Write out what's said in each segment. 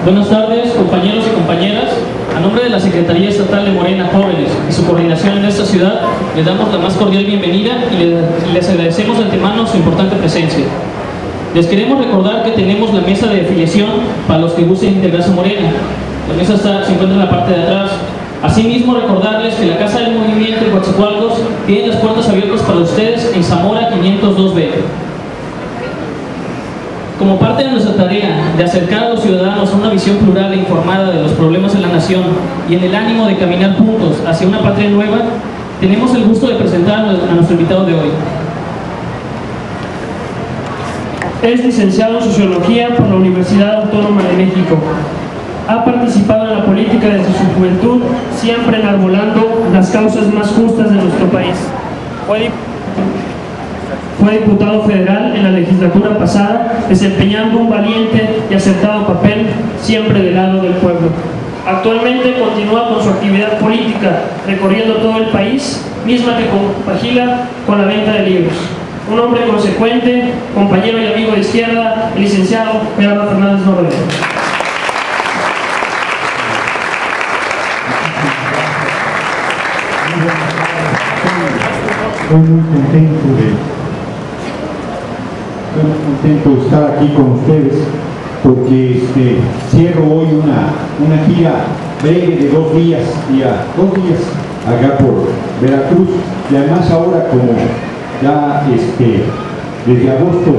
Buenas tardes, compañeros y compañeras. A nombre de la Secretaría Estatal de Morena Jóvenes y su coordinación en esta ciudad, les damos la más cordial bienvenida y les agradecemos de antemano su importante presencia. Les queremos recordar que tenemos la mesa de afiliación para los que gusten integrarse a Morena. La mesa se encuentra en la parte de atrás. Asimismo, recordarles que la Casa del Movimiento de Coatzacoalcos tiene las puertas abiertas para ustedes en Zamora 502B. Como parte de nuestra tarea de acercar a los ciudadanos a una visión plural e informada de los problemas de la nación y en el ánimo de caminar juntos hacia una patria nueva, tenemos el gusto de presentar a nuestro invitado de hoy. Es licenciado en Sociología por la Universidad Autónoma de México. Ha participado en la política desde su juventud, siempre enarbolando las causas más justas de nuestro país. Fue diputado federal en la legislatura pasada, desempeñando un valiente y acertado papel, siempre del lado del pueblo. Actualmente continúa con su actividad política, recorriendo todo el país, misma que compagina con la venta de libros. Un hombre consecuente, compañero y amigo de izquierda, el licenciado Gerardo Fernández Noroña. Estoy muy contento de estar aquí con ustedes porque cierro hoy una gira breve de 2 días, acá por Veracruz, y además ahora como ya desde agosto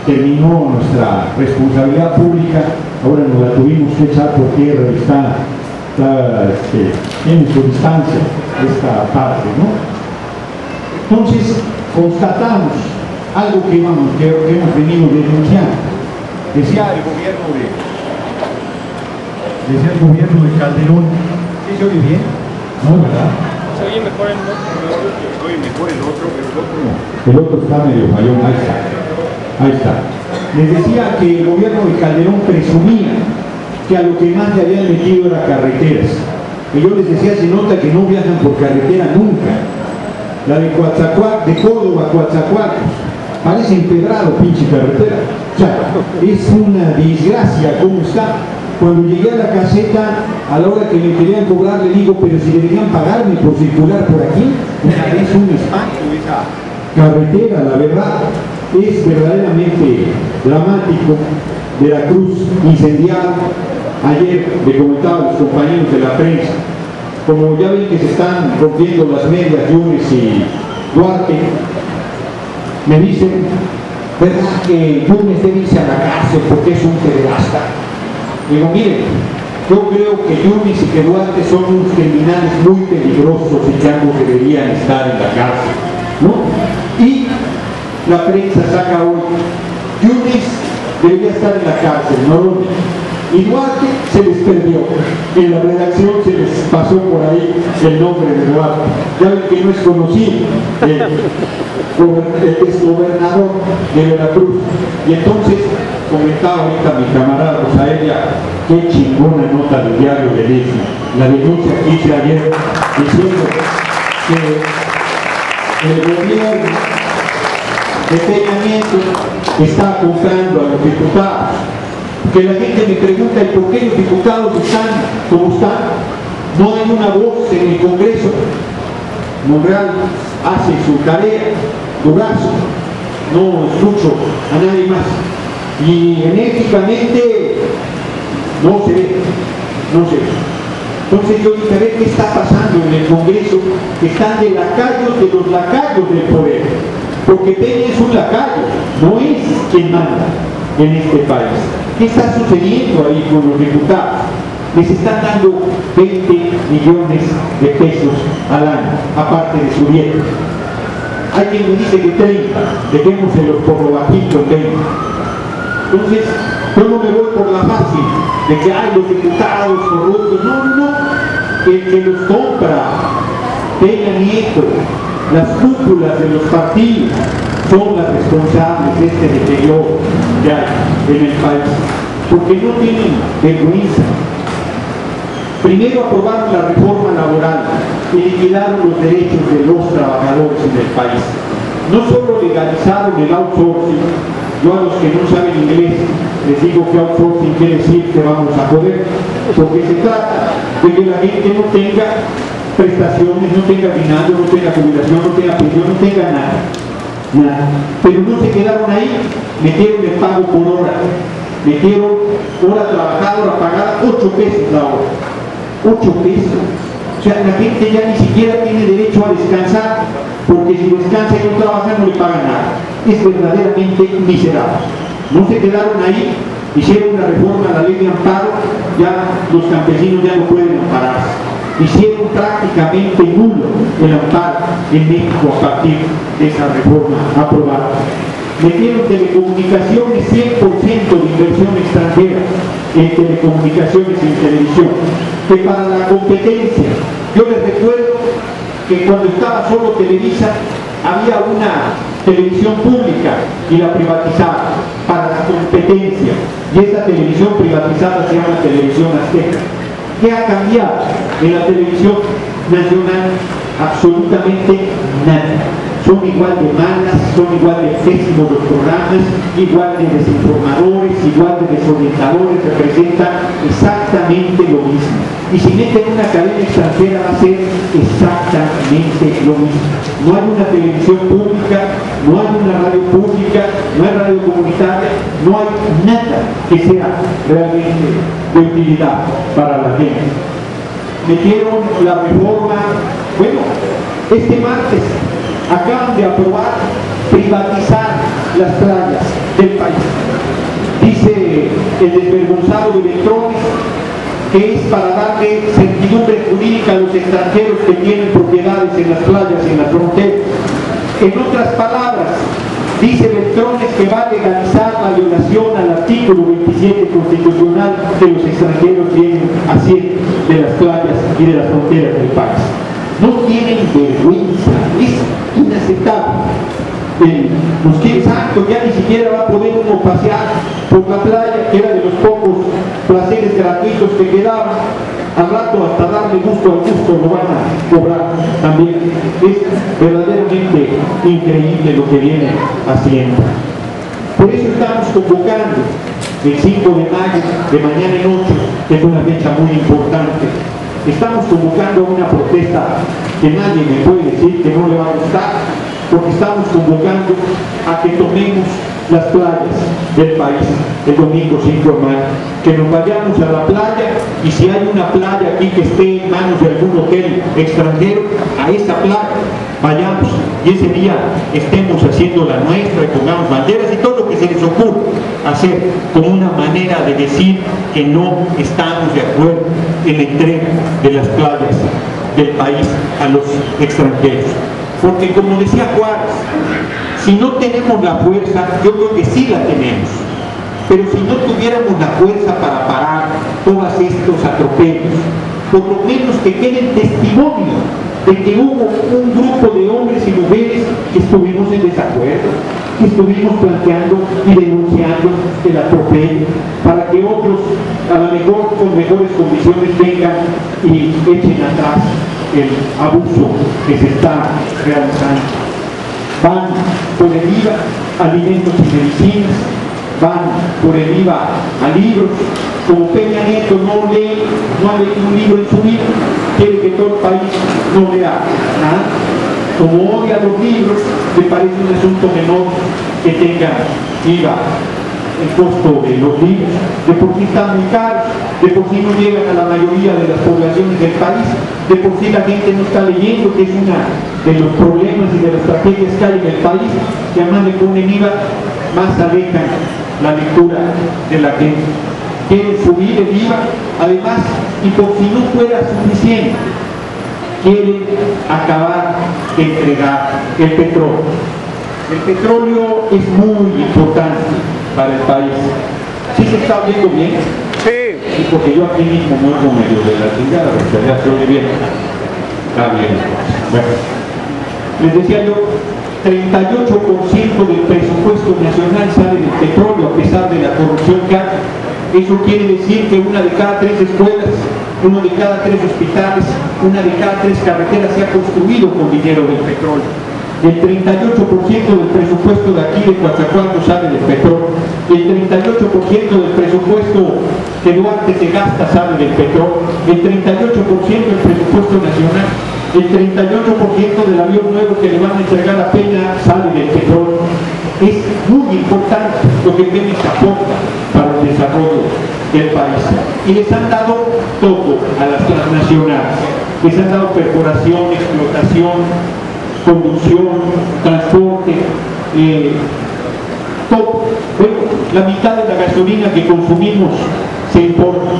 terminó nuestra responsabilidad pública, ahora nos la tuvimos que echar por tierra y está tiene su distancia esta parte, ¿no? Entonces constatamos algo que hemos venido denunciando. Decía el gobierno de Calderón. ¿Sí se oye bien? No, ¿verdad? Se oye mejor el otro. Se oye mejor el otro, pero el otro no. El otro está medio fallón, ahí está. Les decía que el gobierno de Calderón presumía que a lo que más le habían metido era carreteras. Y yo les decía, se nota que no viajan por carretera nunca. La de Córdoba a Coatzacoalcos, parece empedrado, pinche carretera. O sea, es una desgracia cómo está. Cuando llegué a la caseta, a la hora que me querían cobrar, le digo, pero si deberían pagarme por circular por aquí, es un espanto esa carretera, la verdad. Es verdaderamente dramático. Veracruz incendiado. Ayer le comentaba a los compañeros de la prensa, como ya ven que se están rompiendo las medias Yunes y Duarte, me dicen, ¿verdad que Yunes debe irse a la cárcel porque es un pederasta? Digo, miren, yo creo que Yunes y que Duarte son unos criminales muy peligrosos y que ambos deberían estar en la cárcel, ¿no? Y la prensa saca hoy, Yunes debería estar en la cárcel, ¿no? Y Duarte se les perdió, en la redacción se les pasó por ahí el nombre de Duarte. Ya ven que no es conocido el exgobernador de Veracruz. Y entonces comentaba ahorita mi camarada Rosaelia, qué chingona nota del diario de Leslie, la denuncia que hice ayer diciendo que el gobierno de Peña Nieto está comprando a los diputados. Que la gente me pregunta, ¿y por qué los diputados están como están? No hay una voz en el Congreso. Monreal hace su tarea, Durazo, no escucho a nadie más. Y enérgicamente no se ve. Entonces yo dije, a ver qué está pasando en el Congreso, que están de lacayos de los lacayos del poder. Porque Peña es un lacayo, no es quien manda en este país. ¿Qué está sucediendo ahí con los diputados? Les están dando 20 millones de pesos al año, aparte de su dieta. Hay quien me dice que 30, dejémoselos por lo bajito en 20. Entonces, yo no me voy por la fácil de que hay los diputados corruptos. No, el que los compra, Peña Nieto, las cúpulas de los partidos, son las responsables de este deterioro que hay en el país, porque no tienen vergüenza. Primero aprobaron la reforma laboral y liquidaron los derechos de los trabajadores en el país. No solo legalizaron el outsourcing, yo a los que no saben inglés les digo que outsourcing quiere decir que vamos a poder, porque se trata de que la gente no tenga prestaciones, no tenga aguinaldo, no tenga jubilación, no tenga pensión, no tenga nada. Nada. Pero no se quedaron ahí, metieron el pago por hora, metieron hora trabajada, hora pagada, 8 pesos la hora. 8 pesos. O sea, la gente ya ni siquiera tiene derecho a descansar, porque si descansa y no trabaja no le pagan nada. Es verdaderamente miserable. No se quedaron ahí, hicieron una reforma a la ley de amparo, ya los campesinos ya no pueden ampararse. Hicieron prácticamente nulo el amparo en México a partir de esa reforma aprobada. Metieron telecomunicaciones, 100% de inversión extranjera en telecomunicaciones y en televisión, que para la competencia, yo les recuerdo que cuando estaba solo Televisa, había una televisión pública y la privatizaban para la competencia, y esa televisión privatizada se llama Televisión Azteca. ¿Qué ha cambiado en la televisión nacional? Absolutamente nada. Son igual de malas, son igual de pésimos los programas, igual de desinformadores, igual de desorientadores, representan exactamente lo mismo. Y si meten una cadena extranjera va a ser exactamente lo mismo. No hay una televisión pública, no hay una radio pública, no hay radio comunitaria, no hay nada que sea realmente de utilidad para la gente. Metieron la reforma, bueno, este martes acaban de aprobar privatizar las playas del país. Dice el desvergonzado de Beltrones que es para darle certidumbre jurídica a los extranjeros que tienen propiedades en las playas y en las fronteras. En otras palabras, dice Beltrones que va a legalizar la violación al artículo 27 constitucional que los extranjeros vienen haciendo de las playas y de las fronteras del país. No tienen vergüenza, es inaceptable. Los que santo ya ni siquiera va a poder uno pasear por la playa, que era de los pocos placeres gratuitos que quedaban. Al rato hasta darle gusto al gusto lo van a cobrar también. Es verdaderamente increíble lo que viene haciendo. Por eso estamos convocando el 5 de mayo, de mañana en 8, que es una fecha muy importante. Estamos convocando a una protesta que nadie me puede decir que no le va a gustar, porque estamos convocando a que tomemos las playas del país el domingo 5 de mayo, que nos vayamos a la playa, y si hay una playa aquí que esté en manos de algún hotel extranjero, a esa playa vayamos y ese día estemos haciendo la nuestra y pongamos banderas y todo lo que se les ocurra hacer como una manera de decir que no estamos de acuerdo en la entrega de las playas del país a los extranjeros. Porque como decía Juárez, si no tenemos la fuerza, yo creo que sí la tenemos, pero si no tuviéramos la fuerza para parar todos estos atropellos, por lo menos que quede testimonio de que hubo un grupo de hombres y mujeres que estuvimos en desacuerdo, que estuvimos planteando y denunciando el atropello, para que otros, a lo mejor con mejores condiciones, vengan y echen atrás el abuso que se está realizando. Van por el IVA alimentos y medicinas, van por el IVA a libros. Como Peña Nieto no lee, no ha leído un libro en su vida, quiere que todo el país no lea nada. Como odia los libros, le parece un asunto menor que tenga IVA el costo de los libros. De por sí están muy caros, de por sí no llegan a la mayoría de las poblaciones del país, de por sí la gente no está leyendo, que es uno de los problemas y de las tragedias que hay en el país, que además le ponen IVA, más alejan la lectura de la gente. Quieren subir el IVA, además, y por si no fuera suficiente, quieren acabar de entregar el petróleo. El petróleo es muy importante para el país. ¿Sí se está oyendo bien? Sí. Sí, porque yo aquí mismo muevo medio de la chingada, porque ya se oye bien. Está bien. Bueno, les decía yo, 38% del presupuesto nacional sale del petróleo a pesar de la corrupción que hay. Eso quiere decir que una de cada 3 escuelas, uno de cada 3 hospitales, una de cada 3 carreteras se ha construido con dinero del petróleo. El 38% del presupuesto de aquí de Coatzacoalcos sale del petróleo. El 38% del presupuesto que Duarte se gasta sale del petróleo. El 38% del presupuesto nacional. El 38% del avión nuevo que le van a entregar a Peña sale del petróleo. Es muy importante lo que Pemex aporta para el desarrollo del país. Y les han dado todo a las transnacionales. Les han dado perforación, explotación, conducción, transporte, todo. Bueno, la mitad de la gasolina que consumimos se importa.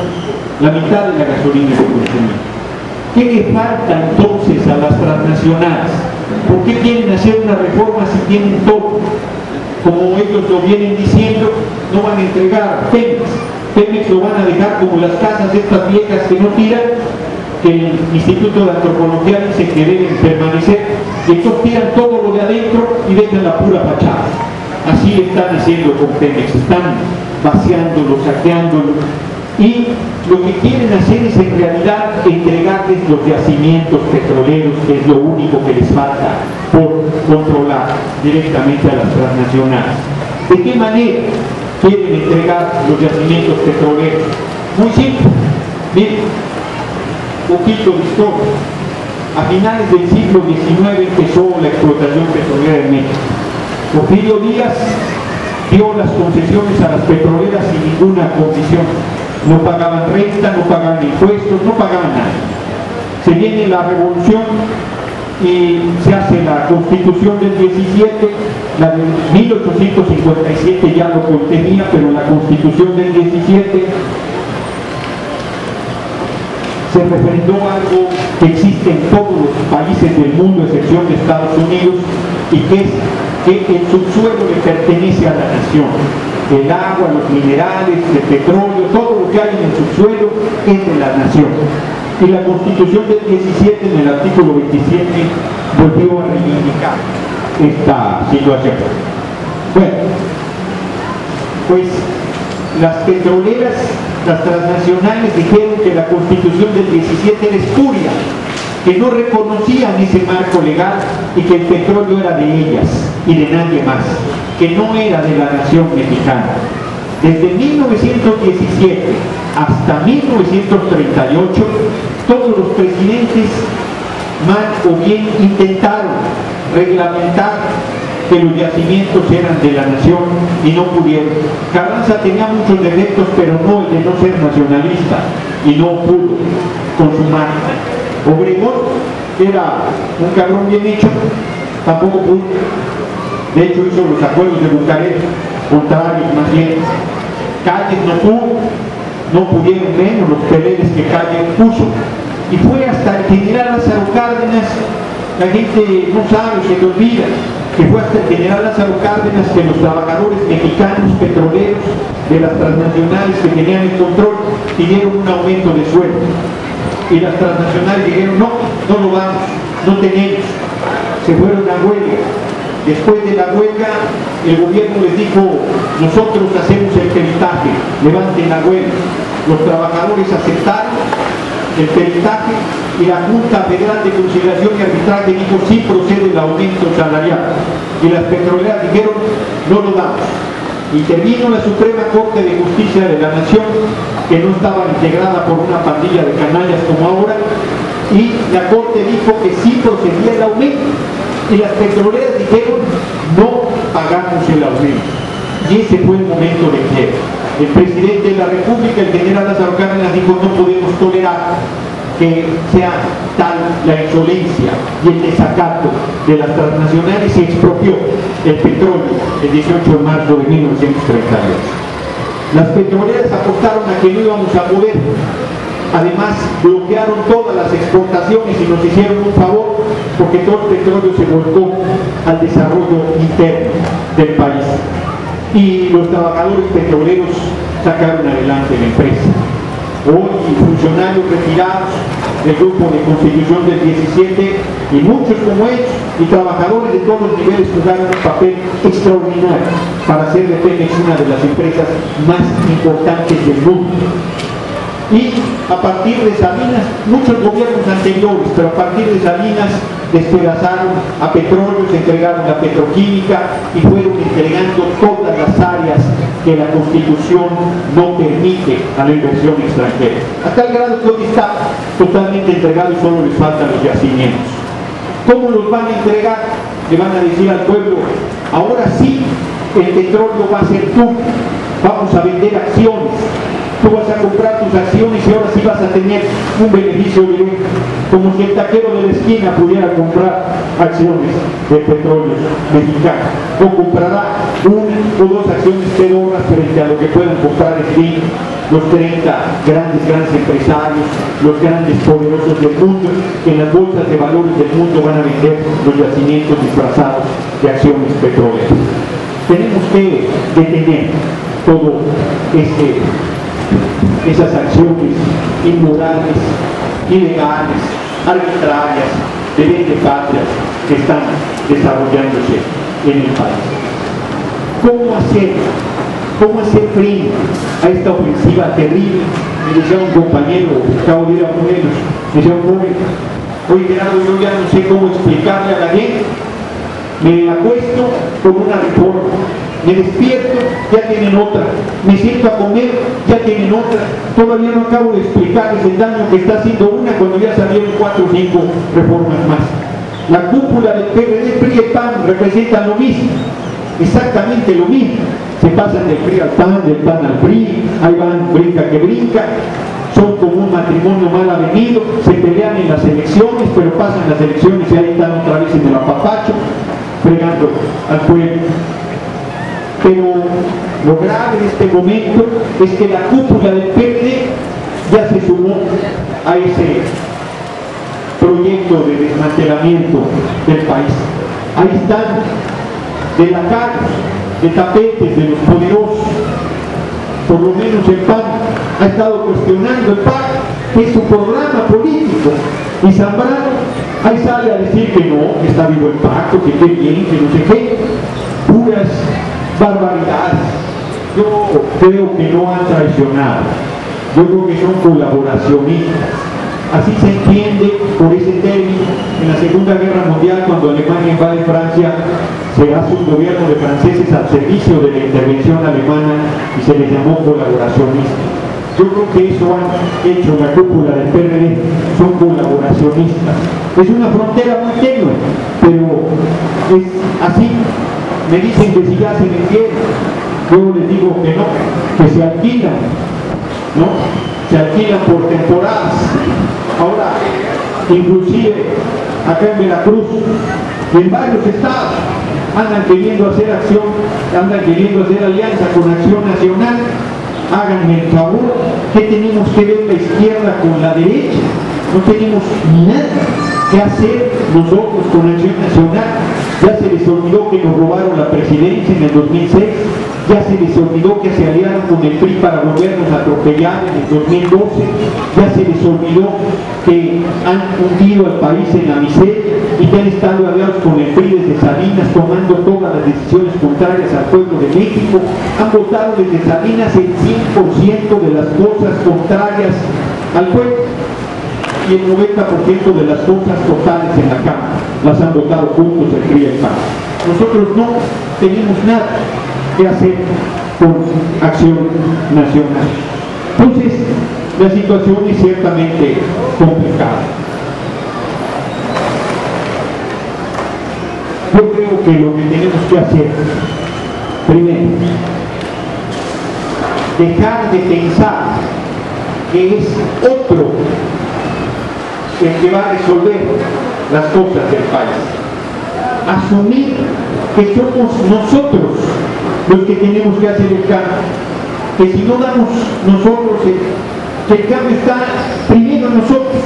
La mitad de la gasolina que consumimos. ¿Qué le falta entonces a las transnacionales? ¿Por qué quieren hacer una reforma si tienen todo? Como ellos lo vienen diciendo, no van a entregar Pemex. Pemex lo van a dejar como las casas estas viejas que no tiran, que el Instituto de Antropología dice que deben permanecer, y entonces tiran todo lo de adentro y dejan la pura fachada. Así están haciendo con Pemex, están vaciándolo, saqueándolo, y lo que quieren hacer es en realidad entregarles los yacimientos petroleros, que es lo único que les falta por controlar directamente a las transnacionales. ¿De qué manera quieren entregar los yacimientos petroleros? Muy simple. Miren, poquito de historia. A finales del siglo XIX empezó la explotación petrolera en México. Porfirio Díaz dio las concesiones a las petroleras sin ninguna condición. No pagaban renta, no pagaban impuestos, no pagaban nada. Se viene la revolución y se hace la Constitución del 17, la de 1857 ya lo contenía, pero la Constitución del 17 se refrendó algo que existe en todos los países del mundo, a excepción de Estados Unidos, y que es que el subsuelo le pertenece a la nación. El agua, los minerales, el petróleo, todo lo que hay en el subsuelo es de la nación. Y la Constitución del 17, en el artículo 27, volvió a reivindicar esta situación. Bueno, pues las petroleras, las transnacionales dijeron que la Constitución del 17 era espuria, que no reconocían ese marco legal y que el petróleo era de ellas y de nadie más, que no era de la nación mexicana. Desde 1917 hasta 1938, todos los presidentes mal o bien intentaron reglamentar que los yacimientos eran de la nación y no pudieron. Carranza tenía muchos defectos, pero no el de no ser nacionalista, y no pudo consumar. Obregón era un cabrón bien hecho, tampoco pudo. De hecho hizo los acuerdos de Bucarest, contrarios más bien. Calles no pudo, no pudieron menos los peleles que Calles puso. Y fue hasta el general Lázaro Cárdenas, la gente no sabe, se le olvida, que fue hasta el general Lázaro Cárdenas que los trabajadores mexicanos petroleros de las transnacionales que tenían el control pidieron un aumento de sueldo. Y las transnacionales dijeron, no, no lo vamos, no tenemos. Se fueron a huelga. Después de la huelga, el gobierno les dijo, nosotros hacemos el peritaje, levanten la huelga. Los trabajadores aceptaron el peritaje y la Junta Federal de Conciliación y Arbitraje dijo, sí procede el aumento salarial. Y las petroleras dijeron, no lo damos. Intervino la Suprema Corte de Justicia de la Nación, que no estaba integrada por una pandilla de canallas como ahora, y la Corte dijo que sí procedía el aumento. Y las petroleras dijeron, no pagamos el aumento. Y ese fue el momento de quiebre. El presidente de la República, el general Lázaro Cárdenas, dijo, no podemos tolerar que sea tal la insolencia y el desacato de las transnacionales, y expropió el petróleo el 18 de marzo de 1938. Las petroleras apostaron a que no íbamos a poder. Además, bloquearon todas las exportaciones y nos hicieron un favor, porque todo el petróleo se volcó al desarrollo interno del país. Y los trabajadores petroleros sacaron adelante la empresa. Hoy funcionarios retirados del grupo de Constitución del 17 y muchos como ellos y trabajadores de todos los niveles jugaron un papel extraordinario para hacer de Pemex una de las empresas más importantes del mundo. Y a partir de Salinas, muchos gobiernos anteriores, pero a partir de Salinas despedazaron a Petróleos, entregaron la petroquímica y fueron entregando todas las áreas que la Constitución no permite a la inversión extranjera. Hasta el grado que hoy está totalmente entregado y solo les faltan los yacimientos. ¿Cómo los van a entregar? Le van a decir al pueblo, ahora sí, el petróleo va a ser tú, vamos a vender acciones. Tú vas a comprar tus acciones y ahora sí vas a tener un beneficio directo, como si el taquero de la esquina pudiera comprar acciones de petróleo mexicano, o comprará una o dos acciones pedorras frente a lo que puedan comprar en fin los 30 grandes empresarios, los grandes poderosos del mundo, que en las bolsas de valores del mundo van a vender los yacimientos disfrazados de acciones petroleras. Tenemos que detener todo esas acciones inmorales, ilegales, arbitrarias, de patrias que están desarrollándose en el país. ¿Cómo hacer frente a esta ofensiva terrible? Me decía un compañero, acabo de ir a Morelos, me decía un joven, oye Gerardo, yo ya no sé cómo explicarle a la gente, me acuesto con una reforma, me despierto, ya tienen otra, me siento a comer, ya tienen otra, todavía no acabo de explicarles el daño que está haciendo una cuando ya salieron 4 o 5 reformas más. La cúpula del PRD, PRI y PAN representan lo mismo, exactamente lo mismo, se pasan del PRI al PAN, del PAN al PRI, ahí van brinca que brinca, son como un matrimonio mal avenido, se pelean en las elecciones, pero pasan las elecciones y ahí están otra vez en el apapacho, fregando al pueblo. Pero lo grave de este momento es que la cúpula del PRD ya se sumó a ese proyecto de desmantelamiento del país. Ahí están de la cara, de tapetes de los poderosos. Por lo menos el PAN ha estado cuestionando el PAC, que es su programa político, y Zambrano ahí sale a decir que no, que está vivo el pacto, que qué bien, que no sé qué, puras barbaridades. Yo creo que no han traicionado, yo creo que son colaboracionistas. Así se entiende por ese término. En la Segunda Guerra Mundial, cuando Alemania invade Francia, se hace un gobierno de franceses al servicio de la intervención alemana y se les llamó colaboracionistas. Yo creo que eso han hecho la cúpula del PRD, son colaboracionistas. Es una frontera muy tenue, pero es así. Me dicen que si ya se vendieron, yo les digo que no, que se alquilan, ¿no? Se alquilan por temporadas. Ahora, inclusive acá en Veracruz y en varios estados andan queriendo hacer acción, andan queriendo hacer alianza con Acción Nacional. Háganme el favor, ¿qué tenemos que ver la izquierda con la derecha? No tenemos nada que hacer nosotros con Acción Nacional. Ya se les olvidó que nos robaron la presidencia en el 2006, ya se les olvidó que se aliaron con el PRI para volvernos a atropellar en el 2012, ya se les olvidó que han hundido al país en la miseria y que han estado aliados con el PRI desde Salinas, tomando todas las decisiones contrarias al pueblo de México. Han votado desde Salinas el 100% de las cosas contrarias al pueblo y el 90% de las cosas totales en la Cámara las han votado juntos el PRI y el PAN. Nosotros no tenemos nada que hacer con Acción Nacional. Entonces, la situación es ciertamente complicada. Yo creo que lo que tenemos que hacer, primero, dejar de pensar que es otro el que va a resolver las cosas del país. Asumir que somos nosotros los que tenemos que hacer el cambio, que si no damos nosotros que el cambio está primero en nosotros,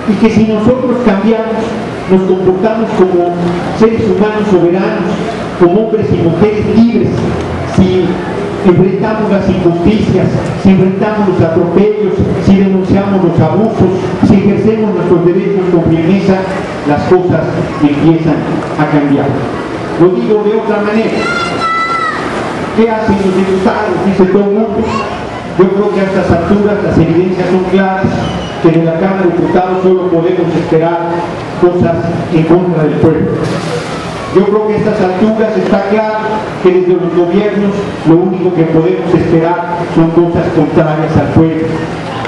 y que si nosotros cambiamos, nos comportamos como seres humanos soberanos, como hombres y mujeres libres, si enfrentamos las injusticias, si enfrentamos los atropellos, si denunciamos los abusos, si ejercemos nuestros derechos con firmeza, las cosas empiezan a cambiar. Lo digo de otra manera. ¿Qué hacen los diputados? Dice todo el mundo. Yo creo que a estas alturas las evidencias son claras, que de la Cámara de Diputados solo podemos esperar cosas en contra del pueblo. Yo creo que a estas alturas está claro que desde los gobiernos lo único que podemos esperar son cosas contrarias al pueblo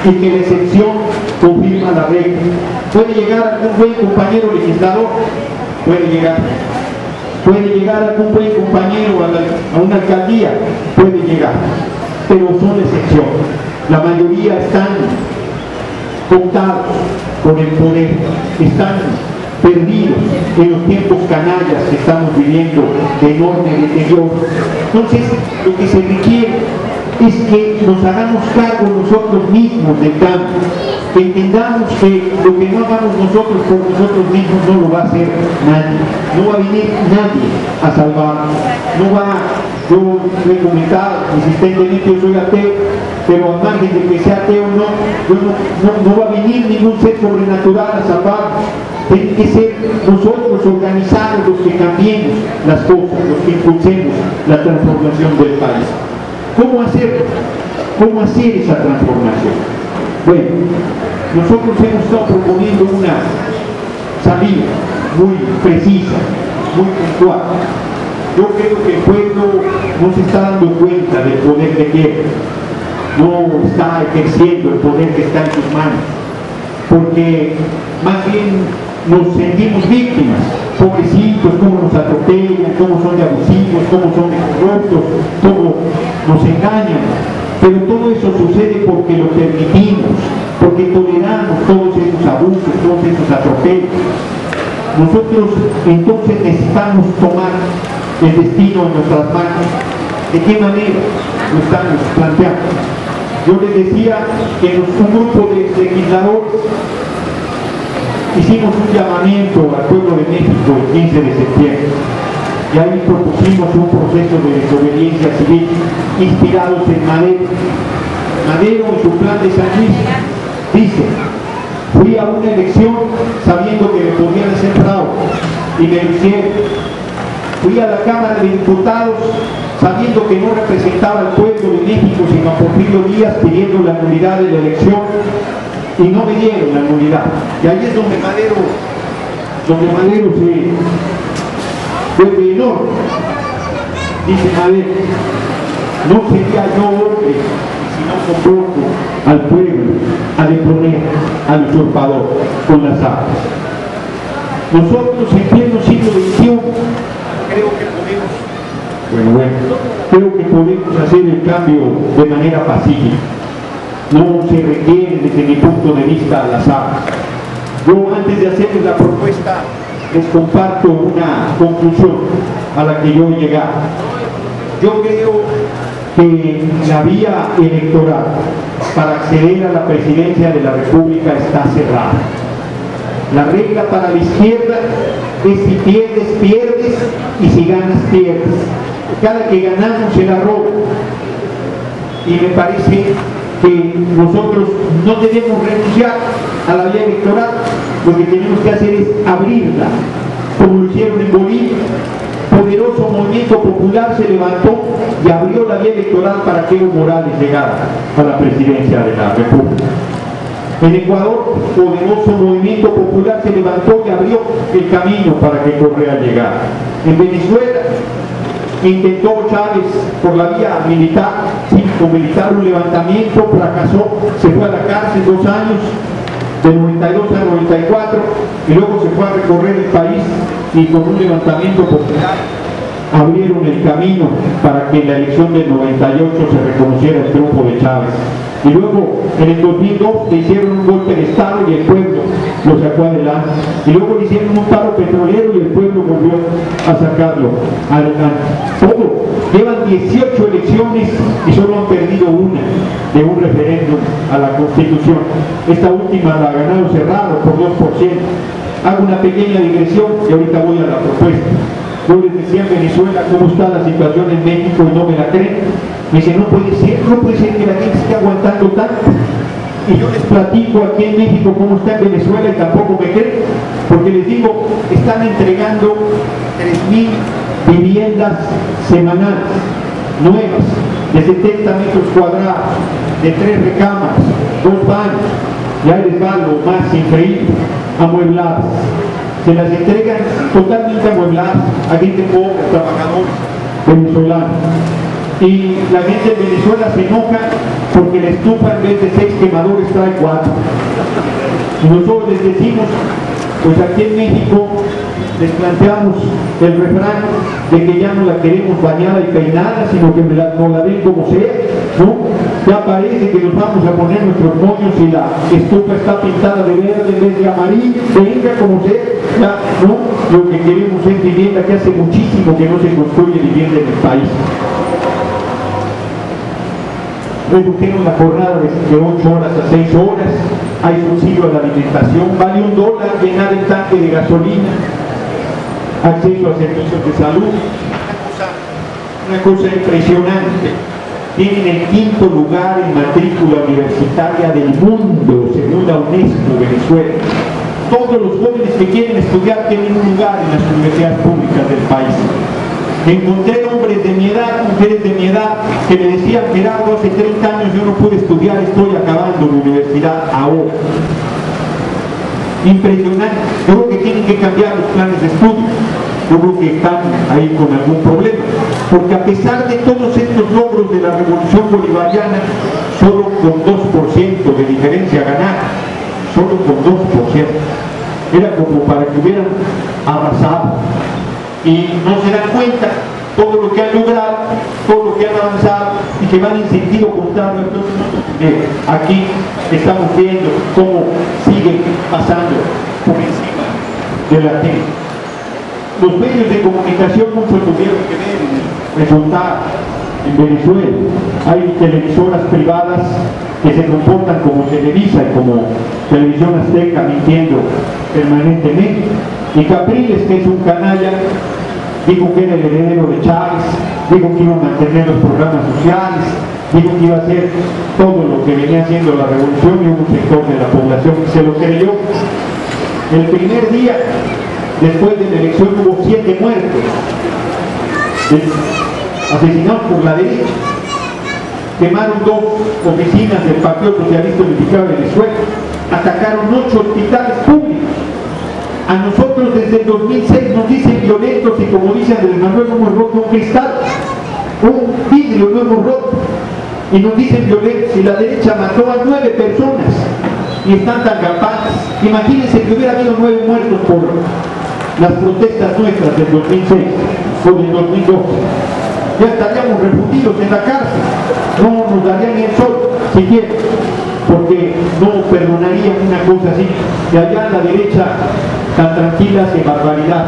y que la excepción confirma la regla. ¿Puede llegar algún buen compañero legislador? Puede llegar. ¿Puede llegar algún buen compañero a una alcaldía? Puede llegar. Pero son la excepción. La mayoría están contados con el poder, están perdidos en los tiempos canallas que estamos viviendo de enorme deterioro. Entonces, lo que se requiere es que nos hagamos cargo nosotros mismos del cambio, que entendamos que lo que no hagamos nosotros por nosotros mismos no lo va a hacer nadie, no va a venir nadie a salvarnos, no va. Yo he comentado insistentemente, yo soy ateo, pero al margen de que sea ateo no va a venir ningún ser sobrenatural a salvarnos. Tiene que ser nosotros organizados los que cambiemos las cosas, los que impulsemos la transformación del país. ¿Cómo hacerlo? ¿Cómo hacer esa transformación? Bueno, nosotros hemos estado proponiendo una salida muy precisa, muy puntual. Yo creo que el pueblo no se está dando cuenta del poder que tiene, no está ejerciendo el poder que está en sus manos, porque más bien nos sentimos víctimas, pobrecitos, cómo nos atropellan, cómo son de abusivos, cómo son de corruptos, cómo nos engañan, pero todo eso sucede porque lo permitimos, porque toleramos todos esos abusos, todos esos atropellos. Nosotros entonces necesitamos tomar el destino en nuestras manos. ¿De qué manera lo estamos planteando? Yo les decía que un grupo de legisladores hicimos un llamamiento al pueblo de México el 15 de septiembre y ahí propusimos un proceso de desobediencia civil inspirados en Madero. Madero en su plan de San Luis dice: fui a una elección sabiendo que me podían hacer fraude y me lo hicieron. Fui a la Cámara de Diputados sabiendo que no representaba al pueblo de México sino a Porfirio Díaz, pidiendo la nulidad de la elección y no me dieron la nulidad. Y ahí es donde Madero se vuelve enorme. Dice Madero: no sería yo hombre si no convoco al pueblo a deponer al usurpador con las armas. Nosotros en pleno siglo XXI creo que podemos hacer el cambio de manera pacífica. No se requiere, desde mi punto de vista, las armas. Yo, antes de hacerles la propuesta, les comparto una conclusión a la que yo he llegado. Yo creo que la vía electoral para acceder a la presidencia de la República está cerrada. La regla para la izquierda es: si pierdes, pierdes, y si ganas, pierdes. Cada que ganamos se la roba. Y me parece que nosotros no debemos renunciar a la vía electoral. Lo que tenemos que hacer es abrirla, como lo hicieron en Bolivia. Poderoso movimiento popular se levantó y abrió la vía electoral para que Evo Morales llegara a la presidencia de la República. En Ecuador, poderoso movimiento popular se levantó y abrió el camino para que Correa llegara. En Venezuela intentó Chávez por la vía militar, cívico-militar, un levantamiento, fracasó, se fue a la cárcel 2 años, de 92 a 94, y luego se fue a recorrer el país y con un levantamiento popular abrieron el camino para que en la elección del 98 se reconociera el triunfo de Chávez. Y luego, en el 2002, le hicieron un golpe de Estado y el pueblo lo sacó adelante. Y luego le hicieron un paro petrolero y el pueblo volvió a sacarlo adelante. Todo. Llevan 18 elecciones y solo han perdido una de un referéndum a la Constitución. Esta última la ha ganado cerrado por 2%. Hago una pequeña digresión y ahorita voy a la propuesta. Yo les decía en Venezuela cómo está la situación en México y no me la creen. Me dice: no puede ser que la gente esté aguantando tanto. Y yo les platico aquí en México cómo está en Venezuela y tampoco me creen, porque les digo, están entregando 3.000 viviendas semanales, nuevas, de 70 metros cuadrados, de 3 recámaras, 2 baños, y ahí les va lo más increíble, amuebladas. Se las entregan totalmente amuebladas a gente pobre, trabajadores venezolanos. Y la gente de Venezuela se enoja porque la estufa en vez de 6 quemadores trae 4. Y nosotros les decimos, pues aquí en México les planteamos el refrán de que ya no la queremos bañada y peinada, sino que nos la den como sea, ¿no? Ya parece que nos vamos a poner nuestros moños y la estufa está pintada de verde en vez de amarillo, venga como sea, ya, ¿no? Lo que queremos es vivienda, que hace muchísimo que no se construye vivienda en el país. Redujeron la jornada de 8 horas a 6 horas, hay subsidio a la alimentación, vale $1 llenar el tanque de gasolina, acceso a servicios de salud, una cosa impresionante. Tienen el 5º lugar en matrícula universitaria del mundo, según la UNESCO Venezuela. Todos los jóvenes que quieren estudiar tienen un lugar en las universidades públicas del país. Encontré hombres de mi edad, mujeres de mi edad, que me decían, Gerardo, hace 30 años yo no pude estudiar, estoy acabando la universidad ahora. Impresionante. Yo creo que tienen que cambiar los planes de estudio. Yo creo que están ahí con algún problema. Porque a pesar de todos estos logros de la revolución bolivariana, solo con 2% de diferencia ganar, solo con 2%. Era como para que hubieran arrasado. Y no se dan cuenta todo lo que han logrado, todo lo que han avanzado y que van en sentido contrario. Entonces, aquí estamos viendo cómo siguen pasando por encima de la gente. Los medios de comunicación mucho tuvieron que ver en el resultado en Venezuela. Hay televisoras privadas que se comportan como Televisa y como Televisión Azteca, mintiendo permanentemente. Y Capriles, que es un canalla, dijo que era el heredero de Chávez, dijo que iba a mantener los programas sociales, dijo que iba a hacer todo lo que venía haciendo la revolución, y un sector de la población que se lo creyó. El primer día después de la elección hubo 7 muertos asesinados por la derecha. Quemaron 2 oficinas del Partido Socialista Unificado de Venezuela, atacaron 8 hospitales públicos. A nosotros desde el 2006 nos dicen violentos, y como dicen Andrés Manuel, hemos roto un cristal, un vidrio lo hemos roto, y nos dicen violentos, y la derecha mató a 9 personas y están tan capaces. Imagínense que hubiera habido 9 muertos por las protestas nuestras del 2006 o del 2012, ya estaríamos refugiados en la cárcel, no nos darían ni el sol siquiera, porque no perdonarían una cosa así. De allá la derecha tan tranquila hace barbaridad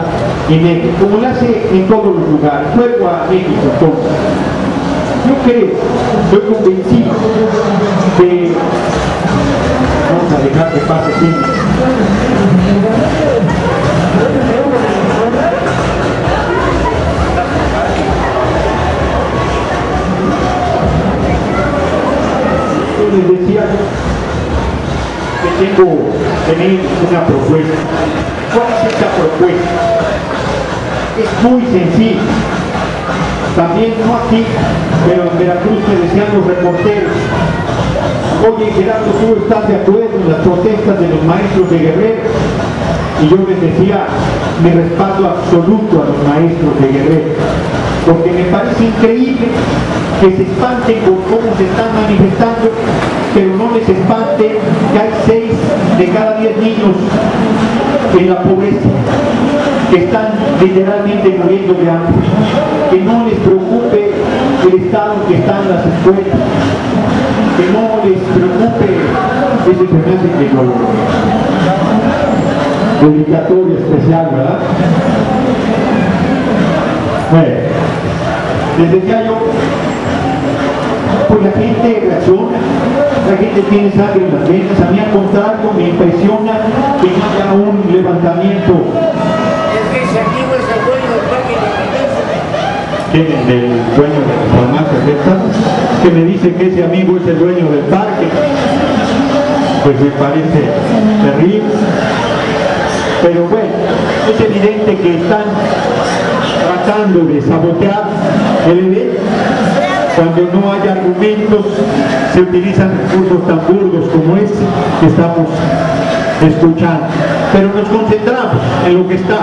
en México, como lo hace en todos los lugares. Vuelvo a México entonces. Yo creo, estoy convencido de... Vamos a dejar que pase tiempo. Yo les decía que tener una propuesta. ¿Cuál es esta propuesta? Es muy sencilla. También, no aquí, pero en Veracruz me decían los reporteros: oye, Gerardo, ¿tú estás de acuerdo en las protestas de los maestros de Guerrero? Y yo les decía mi respaldo absoluto a los maestros de Guerrero, porque me parece increíble que se espanten con cómo se están manifestando, pero no les espante que hay 6 de cada 10 niños en la pobreza, que están literalmente muriendo de hambre, que no les preocupe el estado en que están las escuelas, que no les preocupe, ese se me hace que lo dedicatoria especial, ¿verdad? Bueno, les decía yo, pues la gente reacciona, la gente tiene sangre en las venas. A mí, al contrario, me impresiona que no haya un levantamiento. Es que ese amigo es el dueño del Parque Independencia. Del dueño de las farmacias estas, que me dice que ese amigo es el dueño del parque. Pues me parece terrible. Pero bueno, es evidente que están tratando de sabotear el evento. Cuando no hay argumentos, se utilizan recursos tan burdos como este que estamos escuchando. Pero nos concentramos en lo que está.